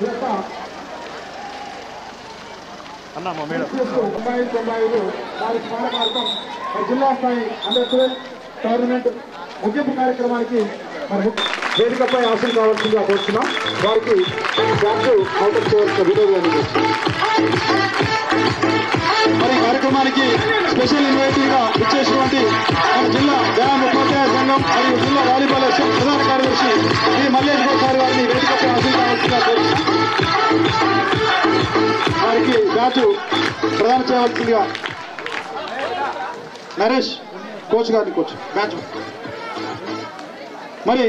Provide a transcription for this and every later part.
వారి స్మారకార్థం జిల్లా స్థాయి అండర్-12 టోర్నమెంట్ ముగింపు కార్యక్రమానికి మరి వేదికపై హాజరు కావాల్సిందిగా కోరుతున్నాం. వారికి అవసరం చేయవలసిన వినోదాన్ని మరి కార్యక్రమానికి స్పెషల్ ఇన్వైటీగా ఇచ్చేసినటువంటి మన జిల్లా వ్యాయామ ఉపాధ్యాయ సంఘం మరియు జిల్లా వాలీబాల్ ప్రధాన కార్యదర్శి శ్రీ మల్లేష్ గౌడ్ సార్ వారిని వేదికపై హాజరు కావాల్సిందిగా కోరుతున్నాం. వారికి బ్యాచ్ ప్రదానం చేయవలసిందిగా నరేష్ కోచ్ గారిని బ్యాచ్. మరి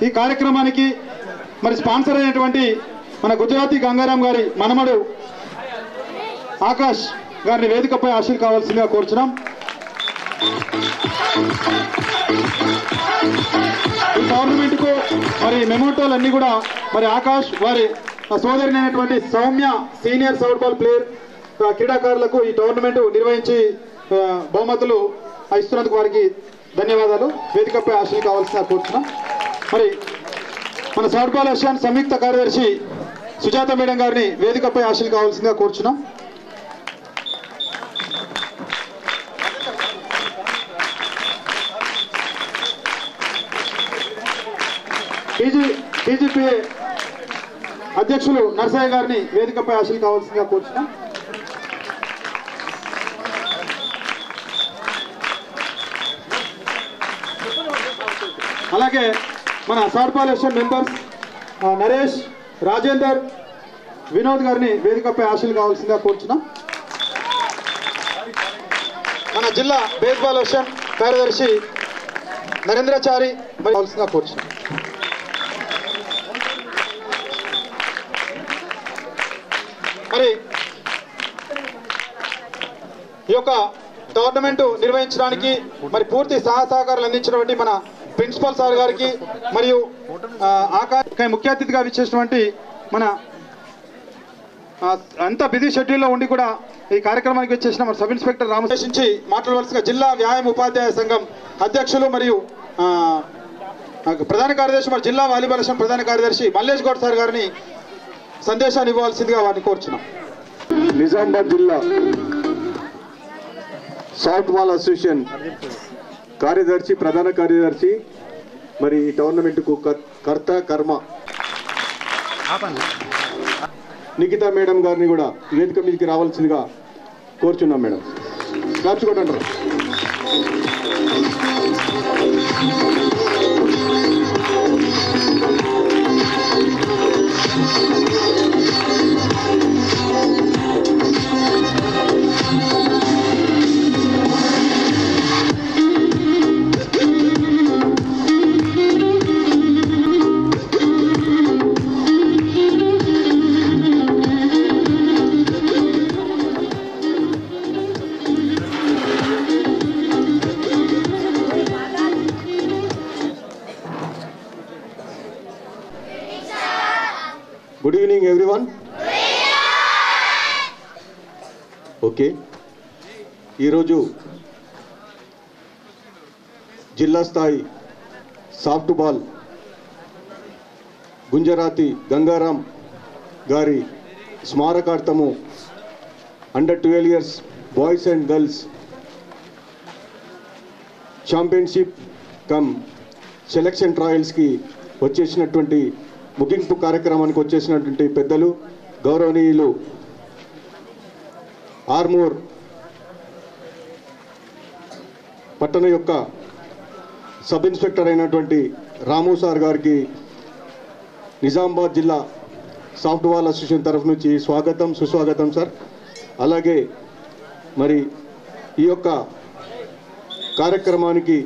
ఈ కార్యక్రమానికి మరి స్పాన్సర్ అయినటువంటి మన గుజరాతీ గంగారాం గారి మనమడు ఆకాష్ గారిని వేదికపై హాజరు కావాల్సిందిగా కోరుచున్నాం. ఈ టోర్నమెంట్కు మరి మెమోటోలన్నీ కూడా మరి ఆకాష్ వారి సోదరిని అయినటువంటి సౌమ్య సీనియర్ సాఫ్ట్బాల్ ప్లేయర్ క్రీడాకారులకు ఈ టోర్నమెంట్ నిర్వహించి బహుమతులు ఇస్తున్నందుకు వారికి ధన్యవాదాలు. వేదికపై హాజరు కావాల్సిందిగా కోరుచున్నాం. మరి మన సాఫ్ట్బాల్ ఏషియన్ సంయుక్త కార్యదర్శి సుజాత మేడం గారిని వేదికపై హాజరు కావాల్సిందిగా కోరుచున్నాం. టీజీపీఏ అధ్యక్షులు నర్సయ్య గారిని వేదికపై హాజరు కావాల్సిందిగా కోరుచున్నాం. అలాగే మన softball Asian members Naresh, Rajender, Vinod గారిని వేదికపై హాజరు కావాల్సిందిగా కోరుచున్నాం. మన జిల్లా బేస్బాల్ ఏషియన్ కార్యదర్శి నరేంద్రచారి కావాల్సిందిగా కోరుచున్నాం. మరి ఈ యొక్క టోర్నమెంట్ నిర్వహించడానికి మరి పూర్తి సహకారాలు అందించినటువంటి మన ప్రిన్సిపల్ సార్ గారికి మరియు ముఖ్య అతిథిగా విచ్చేసినటువంటి మన అంత బిజీ షెడ్యూల్లో ఉండి కూడా ఈ కార్యక్రమానికి వచ్చేసిన మన సబ్ ఇన్స్పెక్టర్ రామశేషించి మాట్లాడవలసిన జిల్లా వ్యాయామ ఉపాధ్యాయ సంఘం అధ్యక్షులు మరియు ప్రధాన కార్యదర్శి మరి జిల్లా వాలీబాల్ సంఘం ప్రధాన కార్యదర్శి మల్లేష్ గౌడ్ సార్ గారిని సందేశాన్ని ఇవ్వాల్సిందిగా వారిని కోరుచున్నాం. నిజామాబాద్ జిల్లా సాఫ్ట్బాల్ అసోసియేషన్ కార్యదర్శి ప్రధాన కార్యదర్శి మరి ఈ టోర్నమెంట్కు కర్త కర్మ నిఖితా మేడం గారిని కూడా వేదిక మీదకి రావాల్సిందిగా కోరుచున్నాం. మేడం రాచుకోండి. Good evening everyone. ఓకే, ఈరోజు జిల్లా స్థాయి సాఫ్ట్బాల్ గుంజరాతి గంగారాం గారి స్మారకార్థము under twelve years boys and girls championship cum selection ట్రయల్స్కి వచ్చేసినటువంటి ముగింపు కార్యక్రమానికి వచ్చేసినటువంటి పెద్దలు గౌరవనీయులు ఆర్మూర్ పట్టణ యొక్క సబ్ ఇన్స్పెక్టర్ అయినటువంటి రాము సార్ గారికి నిజామాబాద్ జిల్లా సాఫ్ట్బాల్ అసోసియేషన్ తరఫు నుంచి స్వాగతం సుస్వాగతం సార్. అలాగే మరి ఈ యొక్క కార్యక్రమానికి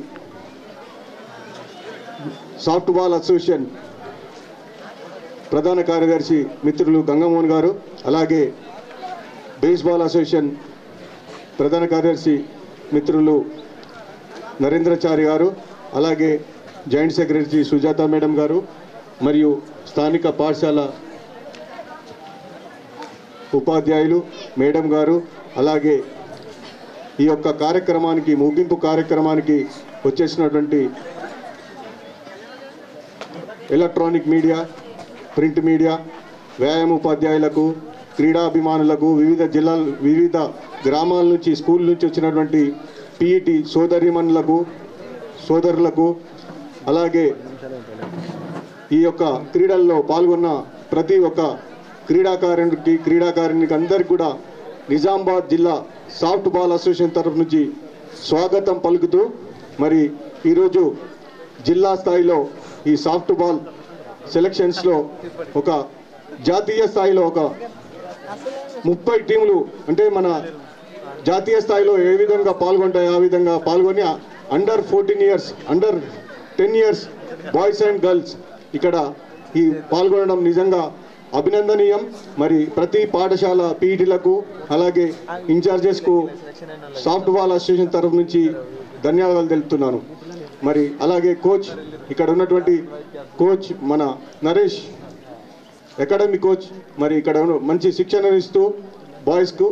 సాఫ్ట్బాల్ అసోసియేషన్ ప్రధాన కార్యదర్శి మిత్రులు గంగమోహన్ గారు, అలాగే బేస్బాల్ అసోసియేషన్ ప్రధాన కార్యదర్శి మిత్రులు నరేంద్రచారి గారు, అలాగే జాయింట్ సెక్రటరీ సుజాత మేడం గారు మరియు స్థానిక పాఠశాల ఉపాధ్యాయులు మేడం గారు, అలాగే ఈ యొక్క కార్యక్రమానికి ముగింపు కార్యక్రమానికి వచ్చేసినటువంటి ఎలక్ట్రానిక్ మీడియా, ప్రింట్ మీడియా వ్యాయామ ఉపాధ్యాయులకు, క్రీడాభిమానులకు, వివిధ గ్రామాల నుంచి, స్కూల్ నుంచి వచ్చినటువంటి పీఈటీ సోదరులకు, అలాగే ఈ యొక్క క్రీడల్లో పాల్గొన్న ప్రతి ఒక్క క్రీడాకారునికి అందరికీ కూడా నిజామాబాద్ జిల్లా సాఫ్ట్ బాల్ అసోసియేషన్ తరఫు నుంచి స్వాగతం పలుకుతూ, మరి ఈరోజు జిల్లా స్థాయిలో ఈ సాఫ్ట్ బాల్ సెలక్షన్స్లో ఒక జాతీయ స్థాయిలో ఒక 30 టీములు, అంటే మన జాతీయ స్థాయిలో ఏ విధంగా పాల్గొంటాయో ఆ విధంగా పాల్గొని under 14 years, under 10 years boys and girls ఇక్కడ ఈ పాల్గొనడం నిజంగా అభినందనీయం. మరి ప్రతి పాఠశాల పీఈటీలకు, అలాగే ఇన్ఛార్జెస్కు సాఫ్ట్ బాల్ అసోసియేషన్ తరఫు నుంచి ధన్యవాదాలు తెలుపుతున్నాను. మరి అలాగే కోచ్, ఇక్కడ ఉన్నటువంటి కోచ్ మన నరేష్, అకాడమీ కోచ్, మరి ఇక్కడ మంచి శిక్షణ ఇస్తూ బాయ్స్కు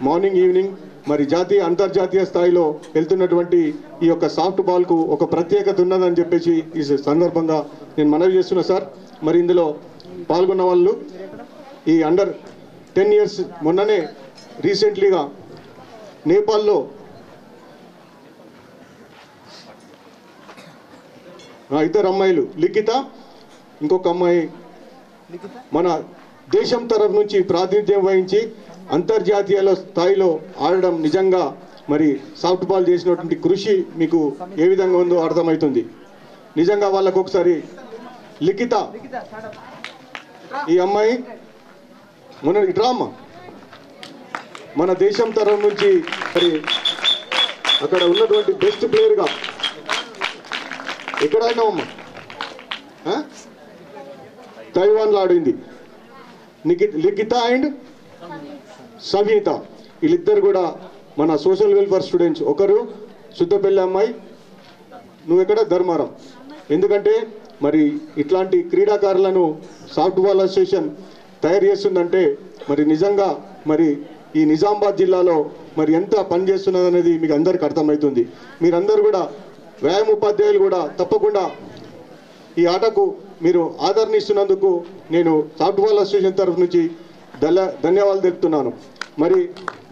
మార్నింగ్ ఈవినింగ్ మరి జాతీయ అంతర్జాతీయ స్థాయిలో వెళ్తున్నటువంటి ఈ యొక్క సాఫ్ట్ బాల్కు ఒక ప్రత్యేకత ఉన్నదని చెప్పేసి ఈ సందర్భంగా నేను మనవి చేస్తున్నా సార్. మరి ఇందులో పాల్గొన్న వాళ్ళు ఈ అండర్ 10 ఇయర్స్ మొన్ననే రీసెంట్లీగా నేపాల్లో ఇద్దరు అమ్మాయిలు, లిఖిత, ఇంకొక అమ్మాయి మన దేశం తరఫు నుంచి ప్రాతినిధ్యం వహించి అంతర్జాతీయ స్థాయిలో ఆడడం నిజంగా మరి సాఫ్ట్ బాల్ చేసినటువంటి కృషి మీకు ఏ విధంగా ఉందో అర్థమవుతుంది. నిజంగా వాళ్ళకు ఒకసారి లిఖిత, ఈ అమ్మాయి మన డ్రామా మన దేశం తరఫు నుంచి మరి అక్కడ ఉన్నటువంటి బెస్ట్ ప్లేయర్గా ఎక్కడైనా అమ్మా తైవాన్లో ఆడింది. లిఖిత అండ్ సంహిత, వీళ్ళిద్దరు కూడా మన సోషల్ వెల్ఫేర్ స్టూడెంట్స్. ఒకరు శుద్ధపల్లి అమ్మాయి, నువ్వు ఎక్కడ ధర్మారం. ఎందుకంటే మరి ఇట్లాంటి క్రీడాకారులను సాఫ్ట్ బాల్ అసోసియేషన్ తయారు చేస్తుందంటే మరి నిజంగా మరి ఈ నిజామాబాద్ జిల్లాలో మరి ఎంత పనిచేస్తున్నది అనేది మీకు అందరికీ అర్థమవుతుంది. మీరందరూ కూడా వ్యాయామ ఉపాధ్యాయులు కూడా తప్పకుండా ఈ ఆటకు మీరు ఆదరణ ఇస్తున్నందుకు నేను సాఫ్ట్ బాల్ అసోసియేషన్ తరఫు నుంచి ధన్యవాదాలు తెలుపుతున్నాను. మరి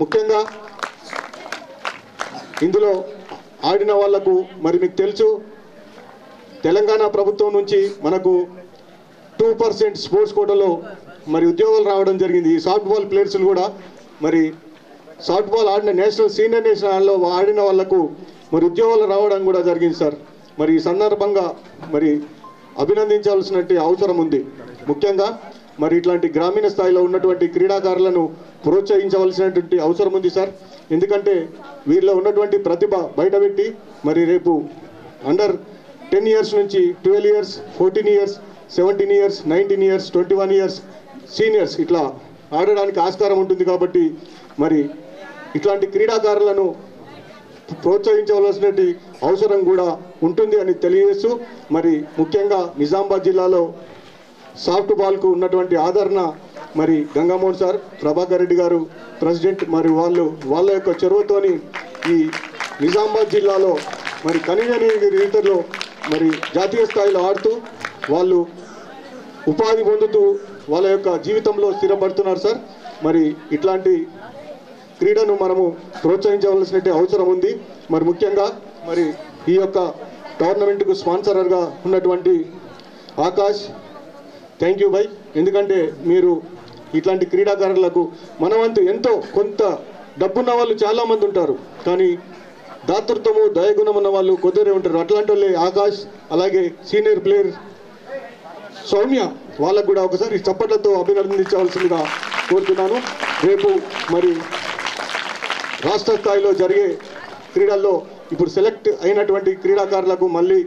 ముఖ్యంగా ఇందులో ఆడిన వాళ్లకు మరి మీకు తెలుసు, తెలంగాణ ప్రభుత్వం నుంచి మనకు 2% స్పోర్ట్స్ కోటాలో మరి ఉద్యోగాలు రావడం జరిగింది. ఈ సాఫ్ట్ బాల్ ప్లేయర్స్లు కూడా మరి సాఫ్ట్ బాల్ ఆడిన సీనియర్ నేషనల్లో ఆడిన వాళ్లకు మరి ఉద్యోగాలు రావడం కూడా జరిగింది సార్. మరి ఈ సందర్భంగా మరి అభినందించాల్సిన అవసరం ఉంది. ముఖ్యంగా మరి ఇట్లాంటి గ్రామీణ స్థాయిలో ఉన్నటువంటి క్రీడాకారులను ప్రోత్సహించవలసినటువంటి అవసరం ఉంది సార్. ఎందుకంటే వీరిలో ఉన్నటువంటి ప్రతిభ బయటపెట్టి మరి రేపు అండర్ 10 ఇయర్స్ నుంచి 12 years, 14 years, 17 years, 19 years, 21 years seniors ఇట్లా ఆడడానికి ఆస్కారం ఉంటుంది. కాబట్టి మరి ఇట్లాంటి క్రీడాకారులను ప్రోత్సహించవలసిన అవసరం కూడా ఉంటుంది అని తెలియజేస్తూ, మరి ముఖ్యంగా నిజామాబాద్ జిల్లాలో సాఫ్ట్ బాల్కు ఉన్నటువంటి ఆదరణ మరి గంగామోహన్ సార్, ప్రభాకర్ రెడ్డి గారు ప్రెసిడెంట్, మరి వాళ్ళ యొక్క చొరవతోని ఈ నిజామాబాద్ జిల్లాలో మరి కనీయని రీతిలో మరి జాతీయ స్థాయిలో ఆడుతూ వాళ్ళు ఉపాధి పొందుతూ వాళ్ళ యొక్క జీవితంలో స్థిరపడుతున్నారు సార్. మరి ఇట్లాంటి క్రీడను మనము ప్రోత్సహించవలసిన అవసరం ఉంది. మరి ముఖ్యంగా మరి ఈ యొక్క టోర్నమెంట్కు స్పాన్సరర్గా ఉన్నటువంటి ఆకాష్, థ్యాంక్ యూ బై. ఎందుకంటే మీరు ఇట్లాంటి క్రీడాకారులకు మనవంతు ఎంతో కొంత డబ్బున్న వాళ్ళు చాలామంది ఉంటారు, కానీ దాతృత్వము దయగుణం ఉన్న వాళ్ళు కొద్దిరే ఉంటారు. అట్లాంటి వాళ్ళే ఆకాష్, అలాగే సీనియర్ ప్లేయర్ సౌమ్య, వాళ్ళకు కూడా ఒకసారి చప్పట్లతో అభినందించవలసిందిగా కోరుతున్నాను. రేపు మరి రాష్ట్ర స్థాయిలో జరిగే క్రీడల్లో ఇప్పుడు సెలెక్ట్ అయినటువంటి క్రీడాకారులకు మళ్ళీ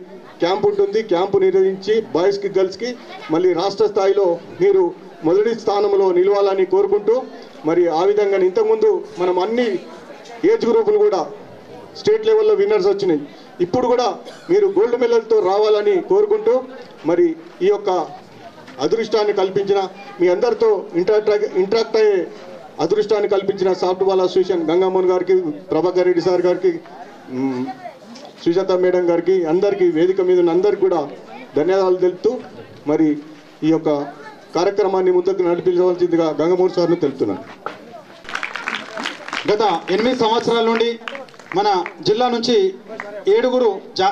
క్యాంప్ ఉంటుంది. క్యాంపు నిర్వహించి బాయ్స్కి గర్ల్స్కి మళ్ళీ రాష్ట్ర స్థాయిలో మీరు మొదటి స్థానంలో నిలవాలని కోరుకుంటూ, మరి ఆ విధంగా ఇంతకుముందు మనం అన్ని ఏజ్ గ్రూపులు కూడా స్టేట్ లెవెల్లో విన్నర్స్ వచ్చినాయి. ఇప్పుడు కూడా మీరు గోల్డ్ మెడల్తో రావాలని కోరుకుంటూ, మరి ఈ యొక్క అదృష్టాన్ని కల్పించిన మీ అందరితో ఇంటరాక్ట్ అయ్యే అదృష్టాన్ని కల్పించిన సాఫ్ట్ బాల్ అసోసియేషన్ గంగామోహన్ గారికి, ప్రభాకర్ రెడ్డి సార్ గారికి, సుజాత మేడం గారికి, అందరికీ వేదిక మీద ఉన్న అందరికీ కూడా ధన్యవాదాలు తెలుపుతూ, మరి ఈ యొక్క కార్యక్రమాన్ని ముందుకు నడిపించవలసిందిగా గంగమోహన్ సార్ను తెలుపుతున్నాను. గత 8 సంవత్సరాల నుండి మన జిల్లా నుంచి 7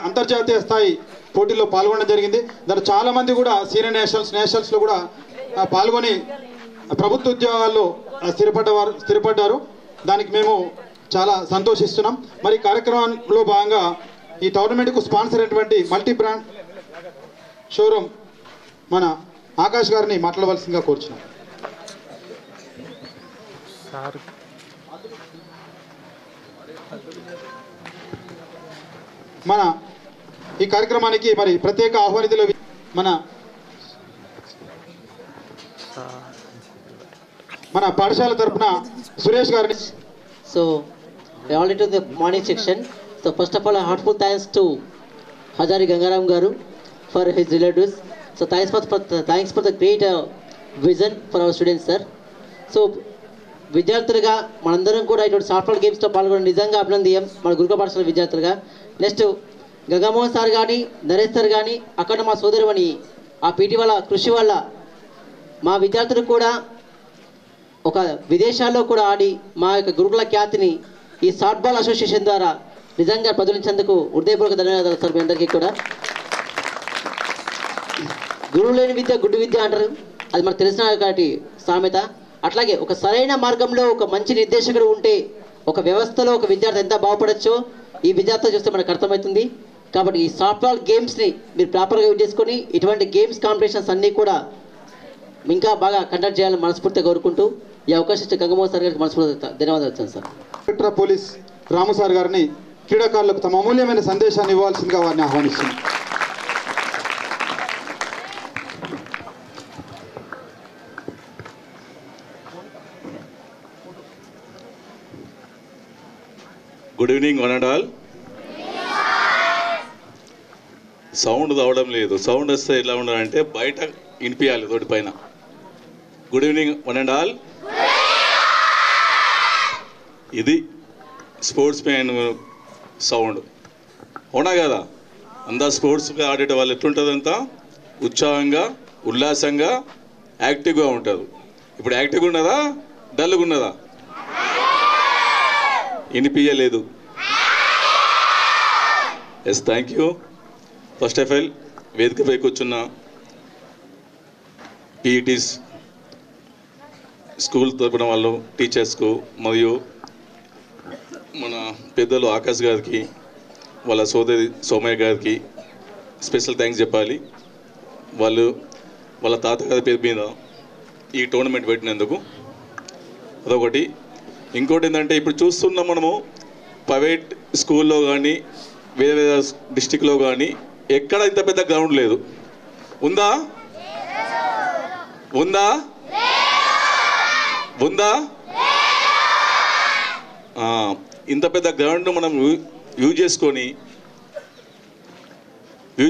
అంతర్జాతీయ స్థాయి పోటీల్లో పాల్గొనడం జరిగింది. దాంట్లో చాలామంది కూడా సీనియర్ నేషనల్స్లో కూడా పాల్గొని ప్రభుత్వ ఉద్యోగాల్లో స్థిరపడ్డారు. దానికి మేము చాలా సంతోషిస్తున్నాం. మరి కార్యక్రమంలో భాగంగా ఈ టోర్నమెంట్కు స్పాన్సర్ అయినటువంటి మల్టీ బ్రాండ్ షోరూమ్ మన ఆకాష్ గారిని మాట్లాడవలసిందిగా కోరుచున్నాం. మన ఈ కార్యక్రమానికి మరి ప్రత్యేక ఆహ్వానితులు మన పాఠశాల తరపున సురేష్ గారిని. So we are into the morning section. So first of all, a heartfelt thanks to Hajari Gangaram Garu for his relatives. So thanks for the great vision for our students, sir. So విద్యార్థులుగా మనందరం కూడా ఇటువంటి software గేమ్స్లో పాల్గొనడం నిజంగా అభినందనీయం మన గురుకుల పాఠశాల విద్యార్థులుగా. నెక్స్ట్ గంగామోహన్ సార్ కానీ నరేష్ సార్ కానీ అక్కడ మా సోదరుమణి ఆ పీటీ వాళ్ళ కృషి వల్ల మా విద్యార్థులు కూడా ఒక విదేశాల్లో కూడా ఆడి మా యొక్క గురుకుల ఖ్యాతిని ఈ సాఫ్ట్ బాల్ అసోసియేషన్ ద్వారా నిజంగా ప్రచురించేందుకు హృదయపూర్వక ధన్యవాదాలు సార్ మీ అందరికీ కూడా. గురువు లేని విద్య గుడ్డి విద్య అంటారు, అది మనకు తెలిసిన కాబట్టి సామెత. అట్లాగే ఒక సరైన మార్గంలో ఒక మంచి నిర్దేశకుడు ఉంటే ఒక వ్యవస్థలో ఒక విద్యార్థి ఎంత బాగుపడచ్చో ఈ విద్యార్థులు చూస్తే మనకు అర్థమవుతుంది. కాబట్టి ఈ సాఫ్ట్బాల్ గేమ్స్ని మీరు ప్రాపర్గా యూజ్ చేసుకొని ఇటువంటి గేమ్స్ కాంపిటీషన్స్ అన్నీ కూడా ఇంకా బాగా కండక్ట్ చేయాలని మనస్ఫూర్తిగా కోరుకుంటూ ఈ అవకాశం ఇచ్చే గంగమోహన్ సార్ గారికి మనస్ఫూర్తిగా ధన్యవాదాలు వచ్చాను సార్. కలెక్టర్ పోలీస్ రాము సార్ గారిని క్రీడాకారులకు తమ అమూల్యమైన సందేశాన్ని ఇవ్వాల్సిందిగా వారిని ఆహ్వానిస్తున్నాం. Good evening one and all. Sound రావడం లేదు. సౌండ్ వస్తే ఎలా ఉండాలంటే బయట వినిపించాలి తోటి పైన. Good evening one and all. ఇది స్పోర్ట్స్ మ్యాన్ సౌండ్, అవునా కదా? అంతా స్పోర్ట్స్గా ఆడేట వాళ్ళు ఎట్లుంటుంది, అంతా ఉత్సాహంగా ఉల్లాసంగా యాక్టివ్గా ఉంటుంది. ఇప్పుడు యాక్టివ్గా ఉన్నదా డల్గా ఉన్నదా? వినిపించలేదు. Yes, thank you. First of all వేదికపై కూర్చున్న పీఈటీస్, స్కూల్ తరపున వాళ్ళు, టీచర్స్కు మరియు మన పెద్దలు ఆకాష్ గారికి, వాళ్ళ సోదరి సోమయ్య గారికి స్పెషల్ థ్యాంక్స్ చెప్పాలి. వాళ్ళు వాళ్ళ తాతగారి పేరు మీద ఈ టోర్నమెంట్ పెట్టినందుకు అదొకటి. ఇంకోటి ఏంటంటే ఇప్పుడు చూస్తున్నాం మనము ప్రైవేట్ స్కూల్లో కానీ వేరే వేరే డిస్టిక్లో కానీ ఎక్కడ ఇంత పెద్ద గ్రౌండ్ లేదు. ఉందా? ఉందా? ఉందా? ఇంత పెద్ద గ్రౌండ్ మనం యూజ్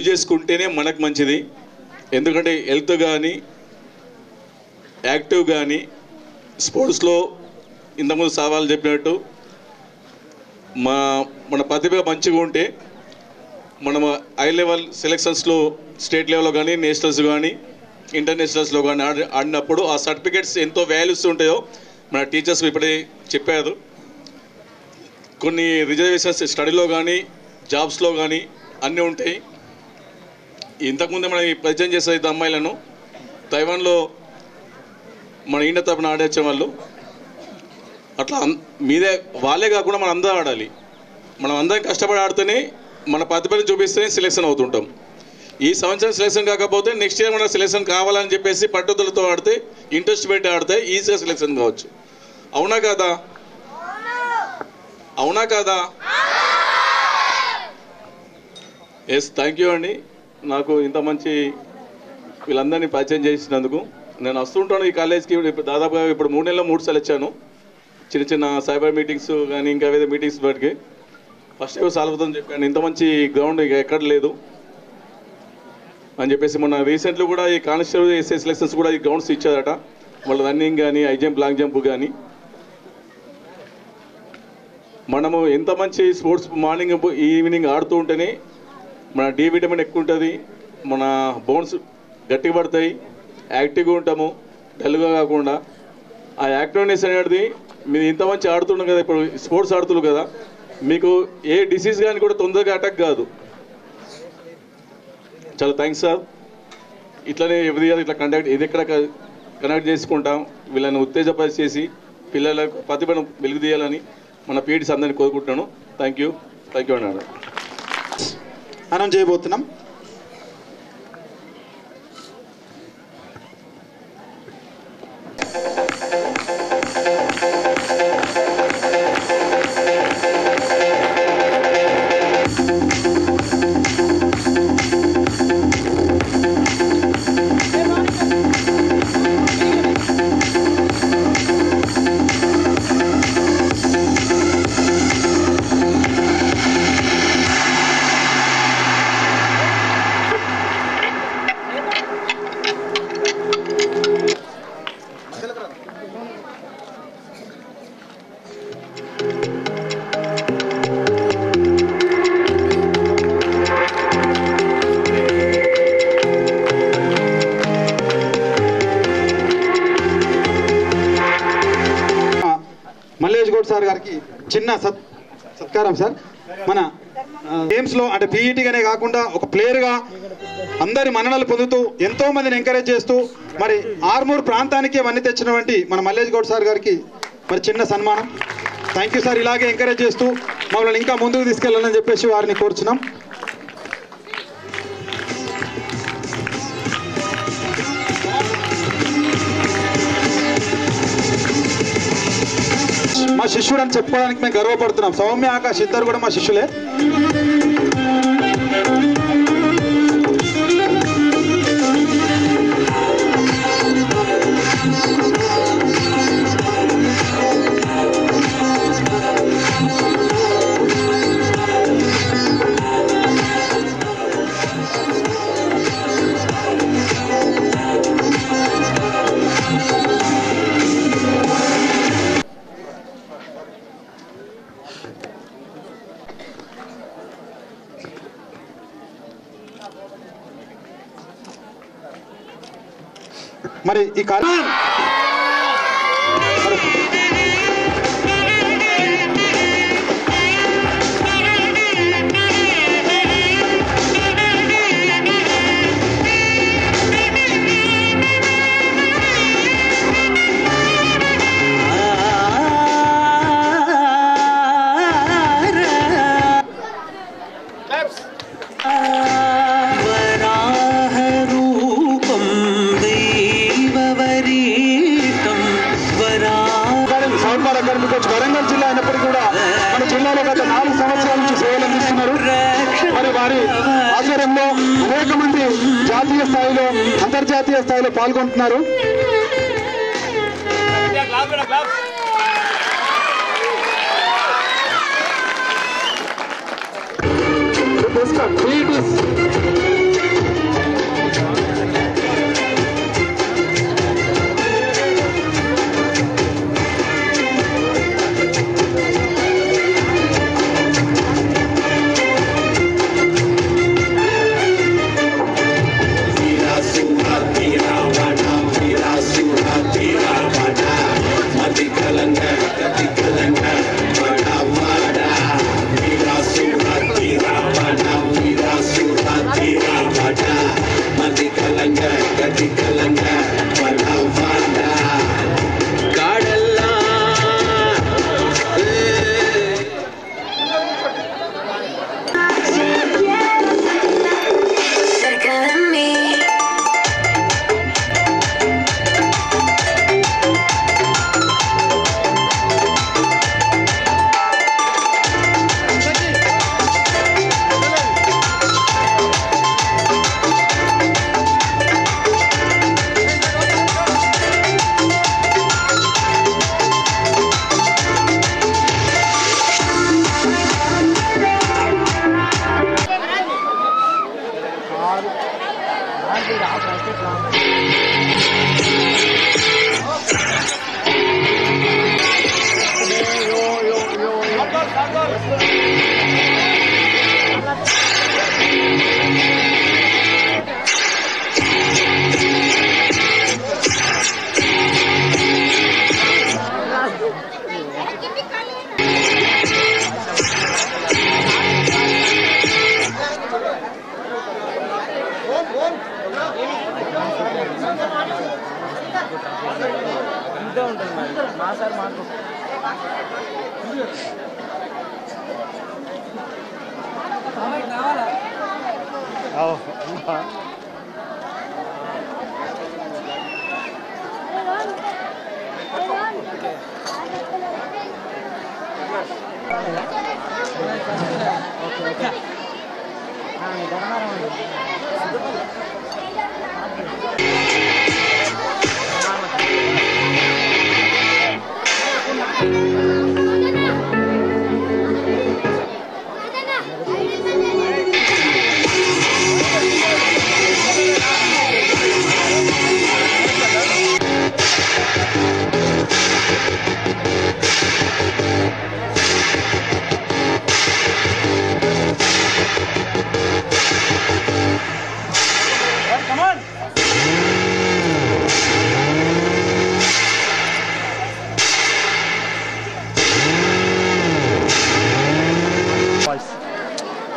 చేసుకుంటేనే మనకు మంచిది. ఎందుకంటే హెల్త్ కానీ యాక్టివ్ కానీ స్పోర్ట్స్లో ఇంతకుముందు సవాళ్ళు చెప్పినట్టు మన ప్రతిభ మంచిగా ఉంటే మనం హై లెవెల్ సెలెక్షన్స్లో స్టేట్ లెవెల్లో కానీ నేషనల్స్ కానీ ఇంటర్నేషనల్స్లో కానీ ఆడినప్పుడు ఆ సర్టిఫికేట్స్ ఎంతో వాల్యూస్ ఉంటాయో మన టీచర్స్ ఇప్పుడే చెప్పారు. కొన్ని రిజర్వేషన్స్ స్టడీలో కానీ జాబ్స్లో కానీ అన్నీ ఉంటాయి. ఇంతకుముందే మనం పరిచయం చేసే అమ్మాయిలను తైవాన్లో మన ఇండియా తరపున ఆడేచ్చే వాళ్ళు అట్లా మీదే వాళ్ళే కాకుండా మనం అందరూ ఆడాలి. మనం అందరం కష్టపడి ఆడితేనే మన ప్రతిభను చూపిస్తేనే సెలెక్షన్ అవుతుంటాం. ఈ సంవత్సరం సెలెక్షన్ కాకపోతే నెక్స్ట్ ఇయర్ మనకు సెలెక్షన్ కావాలని చెప్పేసి పట్టుదలతో ఆడితే, ఇంట్రెస్ట్ పెట్టి ఆడితే ఈజీగా సెలెక్షన్ కావచ్చు. అవునా కాదా? అవునా కాదా? ఎస్, థ్యాంక్ యూ అండి. నాకు ఇంత మంచి వీళ్ళందరినీ పరిచయం చేసినందుకు. నేను వస్తుంటాను ఈ కాలేజ్కి. దాదాపుగా ఇప్పుడు 3 నెలల్లో 3 సార్లు వచ్చాను. చిన్న చిన్న సైబర్ మీటింగ్స్ కానీ ఇంకా వేరే మీటింగ్స్ వాటికి ఫస్ట్ టైం సాల్వతం చెప్పాను. ఇంత మంచి గ్రౌండ్ ఇక ఎక్కడ లేదు అని చెప్పేసి మొన్న రీసెంట్లీ కూడా ఈ కానిస్టేబుల్ ఎస్ఐ సెలెక్షన్స్ కూడా ఈ గ్రౌండ్స్ ఇచ్చారట. వాళ్ళ రన్నింగ్ కానీ హై జంప్ లాంగ్ జంప్ కానీ మనము ఎంత మంచి స్పోర్ట్స్ మార్నింగ్ ఈవినింగ్ ఆడుతూ ఉంటేనే మన డి విటమిన్ ఎక్కువ ఉంటుంది, మన బోన్స్ గట్టిగా పడతాయి, యాక్టివ్గా ఉంటాము, డల్గా కాకుండా. ఆ యాక్టివ్నెస్ అనేది మీరు ఇంత మంచి ఆడుతున్నాం కదా, ఇప్పుడు స్పోర్ట్స్ ఆడుతున్నారు కదా, మీకు ఏ డిసీజ్ కానీ కూడా తొందరగా అటాక్ కాదు. చాలా థ్యాంక్స్ సార్. ఇట్లనే ఎవ్రీ ఇయర్ ఇట్లా ఇది ఎక్కడ కనెక్ట్ చేసుకుంటాం, వీళ్ళని ఉత్తేజపరిచేసి పిల్లలకు ప్రతిభను వెలుగుదీయాలని మన పీటీస్ అందరినీ కోరుకుంటున్నాను. థ్యాంక్ యూ అన్నాడు. మనం చేయబోతున్నాం. మల్లేష్ గౌడ్ సార్ గారికి చిన్న సత్కారం సార్. మన గేమ్స్లో అంటే పీఈటీగానే కాకుండా ఒక ప్లేయర్గా అందరి మన్ననలు పొందుతూ ఎంతో మందిని ఎంకరేజ్ చేస్తూ మరి ఆర్మూర్ ప్రాంతానికి వన్నీ తెచ్చినటువంటి మన మల్లేష్ గౌడ్ సార్ గారికి మరి చిన్న సన్మానం. Thank you sir. ఇలాగే ఎంకరేజ్ చేస్తూ మమ్మల్ని ఇంకా ముందుకు తీసుకెళ్ళాలని చెప్పేసి వారిని కోరుచున్నాం. మా శిష్యుడు అని చెప్పుకోవడానికి మేము గర్వపడుతున్నాం. సౌమ్య, ఆకాష్ ఇద్దరు కూడా మా శిష్యులే. మరి ఈ కార్యక్రమం వరంగల్ జిల్లా అయినప్పటికీ కూడా మన జిల్లాలో గత 4 సంవత్సరాల నుంచి సేవలు అందిస్తున్నారు. మరి వారి ఆధ్వర్యంలో అనేక మంది జాతీయ స్థాయిలో, అంతర్జాతీయ స్థాయిలో పాల్గొంటున్నారు.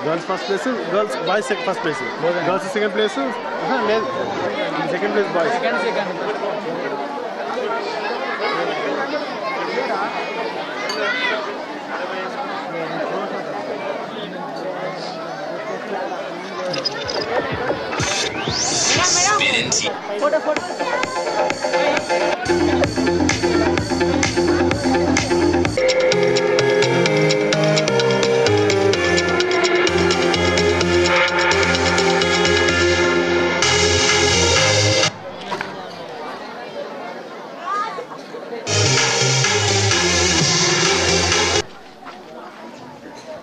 Girls first place, girls boys first place. Girls second place, second place boys. Second.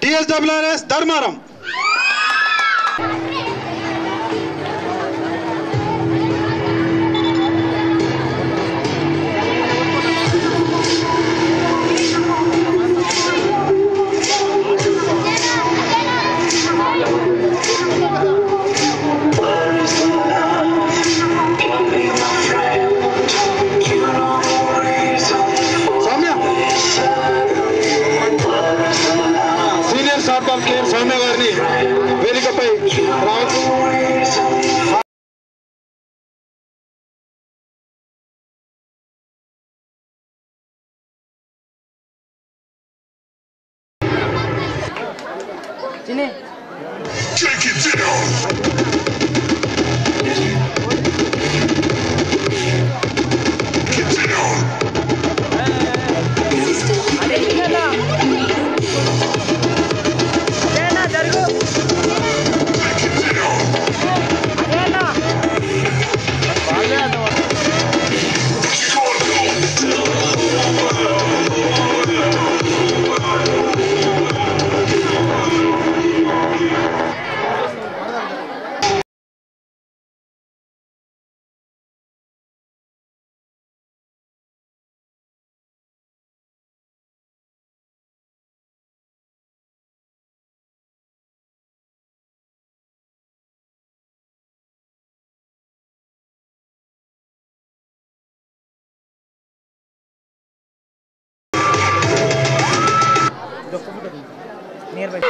TSWRS Dharmaram. Soumya గారిని వేదికపై రావచ్చు. nearby.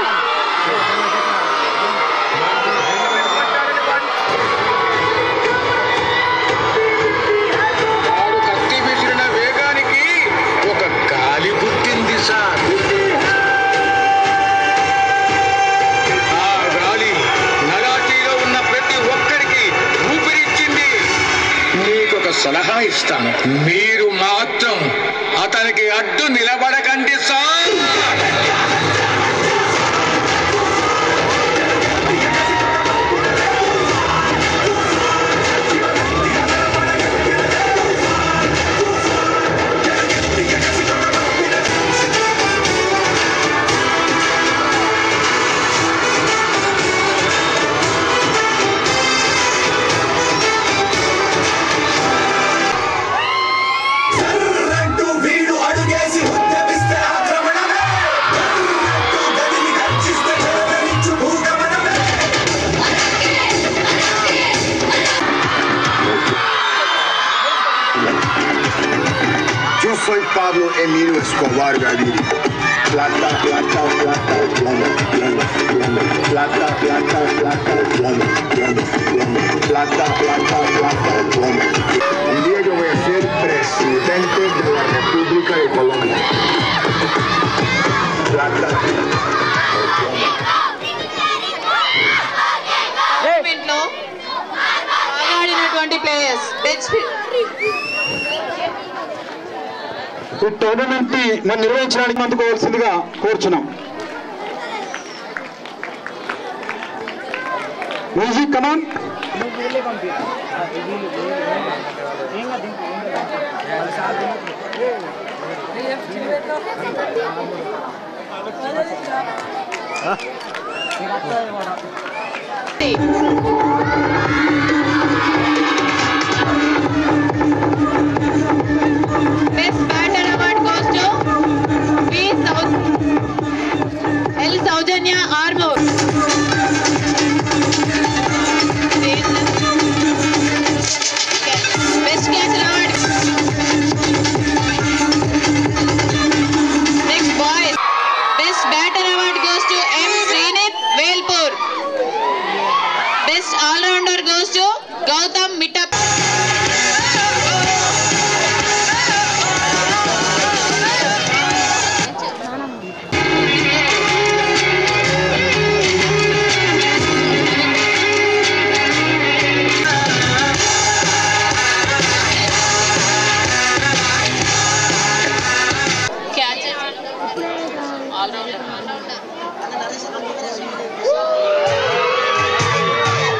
సలహా ఇస్తాను, మీరు మాత్రం అతనికి అడ్డు నిలబడకండి sir. Yo soy Pablo Emilio Escobar Gaviria. Plata, plata, plata, plomo, plomo, plomo. Plata, plata, plata, plomo, plomo, plomo. Plata, plata, plata, plomo. Un día yo voy a ser 20 players. ఈ tournament ని మనం నిర్వహించడానికి అందుకోవాల్సిందిగా కోరుచున్నాం. Music come on. Best batter award goes to L. Saujanya Armour. Best catcher award. Next boys. Best batter award goes to M. Srinit Velpur. Best all-rounder goes to Gautam Mittap.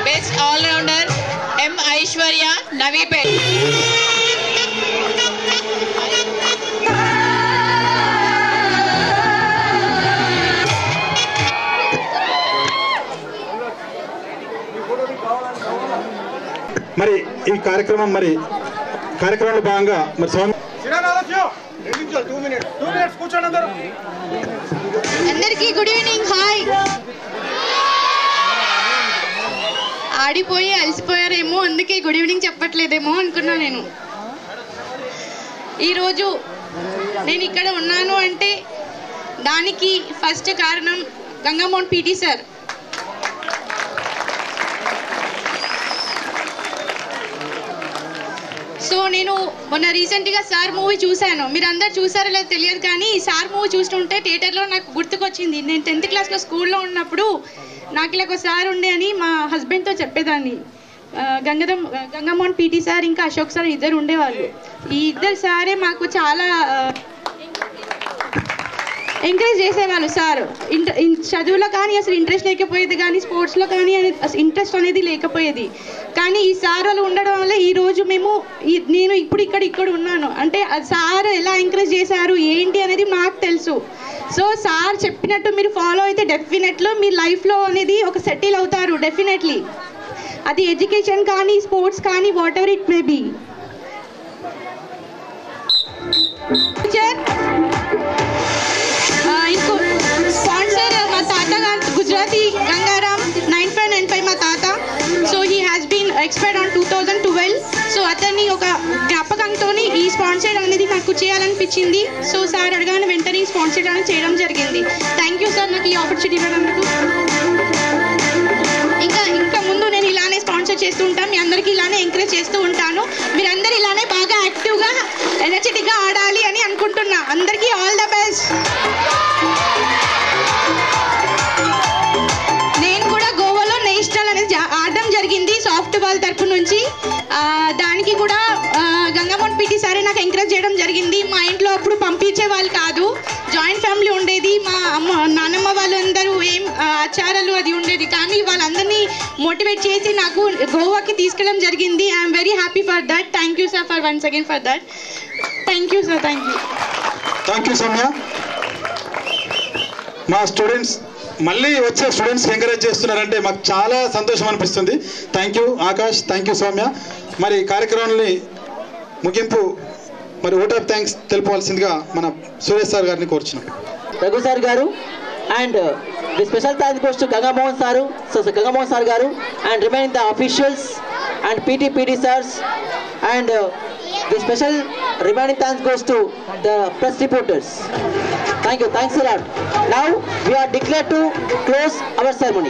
Best all-rounder M. Aishwarya Navipet. మరి ఈ కార్యక్రమంలో భాగంగా మరి స్వామి అందరికీ good evening. Hi. ఆడిపోయి అలసిపోయారేమో, అందుకే good evening చెప్పట్లేదేమో అనుకున్నా. నేను ఈరోజు నేను ఇక్కడ ఉన్నాను అంటే దానికి ఫస్ట్ కారణం గంగమోహన్ పీటీ సార్. సో నేను మొన్న రీసెంట్గా సార్ మూవీ చూశాను. మీరు అందరు చూసారో లేదో తెలియదు, కానీ సార్ మూవీ చూస్తుంటే థియేటర్లో నాకు గుర్తుకొచ్చింది. నేను 10th క్లాస్లో స్కూల్లో ఉన్నప్పుడు నాకు ఇలా ఒక సార్ ఉండే అని మా హస్బెండ్తో చెప్పేదాన్ని. గంగమోహన్ పీటీ సార్ ఇంకా అశోక్ సార్ ఇద్దరు ఉండేవాళ్ళు. ఈ ఇద్దరు సారే మాకు చాలా ఎంకరేజ్ చేసేవాళ్ళు. సార్ చదువులో కానీ అసలు ఇంట్రెస్ట్ లేకపోయేది, కానీ స్పోర్ట్స్లో కానీ ఇంట్రెస్ట్ అనేది లేకపోయేది. కానీ ఈ సార్ వాళ్ళు ఉండడం వల్ల ఈరోజు నేను ఇప్పుడు ఇక్కడ ఉన్నాను. అంటే సార్ ఎలా ఎంకరేజ్ చేశారు ఏంటి అనేది మాకు తెలుసు. సో సార్ చెప్పినట్టు మీరు ఫాలో అయితే డెఫినెట్లీ మీ లైఫ్లో అనేది ఒక సెటిల్ అవుతారు డెఫినెట్లీ. అది ఎడ్యుకేషన్ కానీ స్పోర్ట్స్ కానీ whatever it may be. Sponsor మా తాత గారు గుజరాతీ గంగారాం 9595 మా తాత. So he has been expired on 2012. So అతన్ని ఒక జ్ఞాపకంతో ఈ స్పాన్సర్ అనేది నాకు చేయాలనిపించింది. సో సార్ అడగానే వెంటనే స్పాన్సర్ అనేది చేయడం జరిగింది. థ్యాంక్ యూ సార్ నాకు ఈ ఆపర్చునిటీ ఇవ్వడానికి. ఇంకా ముందు నేను ఇలానే స్పాన్సర్ చేస్తూ ఉంటాను, మీ అందరికీ ఇలానే ఎంకరేజ్ చేస్తూ ఉంటాను. మీరందరూ ఇలానే బాగా యాక్టివ్గా ఎనర్జెటిక్గా ఆడాలి అని అనుకుంటున్నా. అందరికీ ఆల్ ద బెస్ట్. నేను కూడా గోవాలో నేషనల్ అనేది ఆడడం జరిగింది సాఫ్ట్ బాల్ తరపు నుంచి. దానికి కూడా గంగమోహన్ పీటీ సారే నాకు ఎంకరేజ్ చేయడం జరిగింది. మా ఇంట్లో అప్పుడు పంపించే వాళ్ళు కాదు, జాయింట్ ఫ్యామిలీ ఉండేది. మా నాన్నమ్మ వాళ్ళందరూ ఏం ఆచారాలు అది ఉండేది, కానీ వాళ్ళందరినీ మోటివేట్ చేసి నాకు గోవాకి తీసుకెళ్ళడం జరిగింది. I'm very happy for that. Thank you sir for once again for that. Thank you sir. Thank you Soumya. మా స్టూడెంట్స్ మళ్ళీ వచ్చే స్టూడెంట్స్ ఎంకరేజ్ చేస్తున్నారంటే మాకు చాలా సంతోషం అనిపిస్తుంది. Thank you Akash, thank you Soumya. మరి కార్యక్రమాన్ని ముగింపు మరి ఓట్ ఆఫ్ థ్యాంక్స్ తెలుపవలసిందిగా మన సురేష్ సార్ గారిని కోరుచున్నాం. రఘు సార్ గారు and the special thanks goes to Gangamohan sir, Gangamohan sir గారు and remaining the officials and PT sirs and the special remaining thanks goes to the press reporters. Thank you, thanks a lot. Now we are declared to close our ceremony.